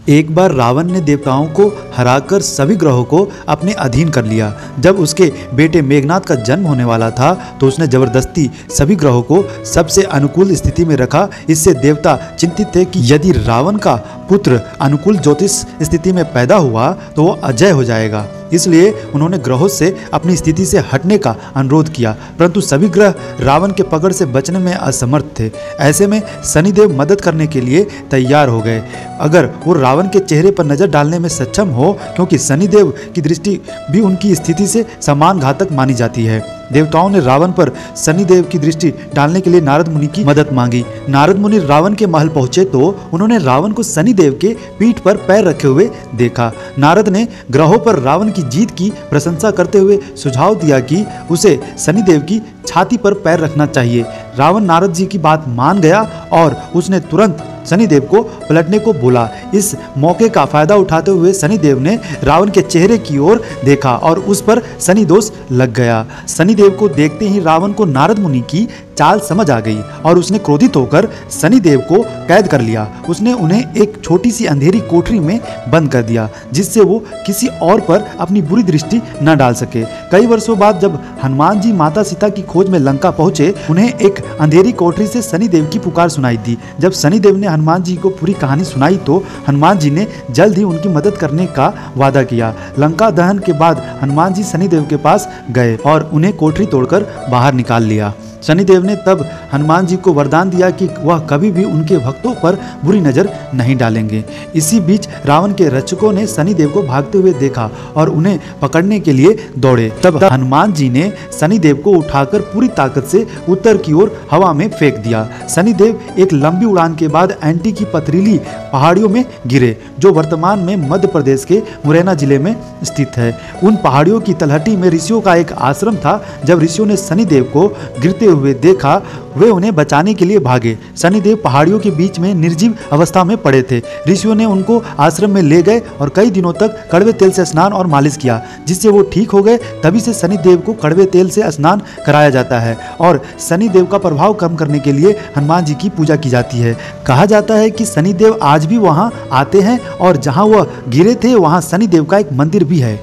एक बार रावण ने देवताओं को हराकर सभी ग्रहों को अपने अधीन कर लिया। जब उसके बेटे मेघनाद का जन्म होने वाला था तो उसने जबरदस्ती सभी ग्रहों को सबसे अनुकूल स्थिति में रखा। इससे देवता चिंतित थे कि यदि रावण का पुत्र अनुकूल ज्योतिष स्थिति में पैदा हुआ तो वो अजय हो जाएगा। इसलिए उन्होंने ग्रहों से अपनी स्थिति से हटने का अनुरोध किया, परंतु सभी ग्रह रावण के पकड़ से बचने में असमर्थ थे। ऐसे में शनिदेव मदद करने के लिए तैयार हो गए, अगर वो रावण के चेहरे पर नजर डालने में सक्षम हो, क्योंकि शनिदेव की दृष्टि भी उनकी स्थिति से समान घातक मानी जाती है। देवताओं ने रावण पर शनिदेव की दृष्टि डालने के लिए नारद मुनि की मदद मांगी। नारद मुनि रावण के महल पहुंचे तो उन्होंने रावण को शनिदेव के पीठ पर पैर रखे हुए देखा। नारद ने ग्रहों पर रावण की जीत की प्रशंसा करते हुए सुझाव दिया कि उसे शनिदेव की छाती पर पैर रखना चाहिए। रावण नारद जी की बात मान गया और उसने तुरंत शनिदेव को पलटने को बोला। इस मौके का फायदा उठाते हुए शनिदेव ने रावण के चेहरे की ओर देखा और उस पर शनि दोष लग गया। शनिदेव को देखते ही रावण को नारद मुनि की चाल समझ आ गई और उसने क्रोधित होकर शनिदेव को कैद कर लिया। उसने उन्हें एक छोटी सी अंधेरी कोठरी में बंद कर दिया, जिससे वो किसी और पर अपनी बुरी दृष्टि न डाल सके। कई वर्षों बाद जब हनुमान जी माता सीता की खोज में लंका पहुंचे, उन्हें एक अंधेरी कोठरी से शनिदेव की पुकार सुनाई दी। जब शनिदेव ने हनुमान जी को पूरी कहानी सुनाई तो हनुमान जी ने जल्द ही उनकी मदद करने का वादा किया। लंका दहन के बाद हनुमान जी शनिदेव के पास गए और उन्हें कोठरी तोड़कर बाहर निकाल लिया। शनिदेव ने तब हनुमान जी को वरदान दिया कि वह कभी भी उनके भक्तों पर बुरी नजर नहीं डालेंगे। इसी बीच रावण के रक्षकों ने शनिदेव को भागते हुए देखा और उन्हें पकड़ने के लिए दौड़े। तब हनुमान जी ने शनिदेव को उठाकर पूरी ताकत से उत्तर की ओर हवा में फेंक दिया। शनिदेव एक लंबी उड़ान के बाद एंटी की पथरीली पहाड़ियों में गिरे, जो वर्तमान में मध्य प्रदेश के मुरैना जिले में स्थित है। उन पहाड़ियों की तलहटी में ऋषियों का एक आश्रम था। जब ऋषियों ने शनिदेव को गिरते हुए देखा, वे उन्हें बचाने के लिए भागे। शनिदेव पहाड़ियों के बीच में निर्जीव अवस्था में पड़े थे। ऋषियों ने उनको आश्रम में ले गए और कई दिनों तक कड़वे तेल से स्नान और मालिश किया, जिससे वो ठीक हो गए। तभी से शनिदेव को कड़वे तेल से स्नान कराया जाता है और शनिदेव का प्रभाव कम करने के लिए हनुमान जी की पूजा की जाती है। कहा जाता है कि शनिदेव आज भी वहां आते हैं और जहां वह गिरे थे वहां शनिदेव का एक मंदिर भी है।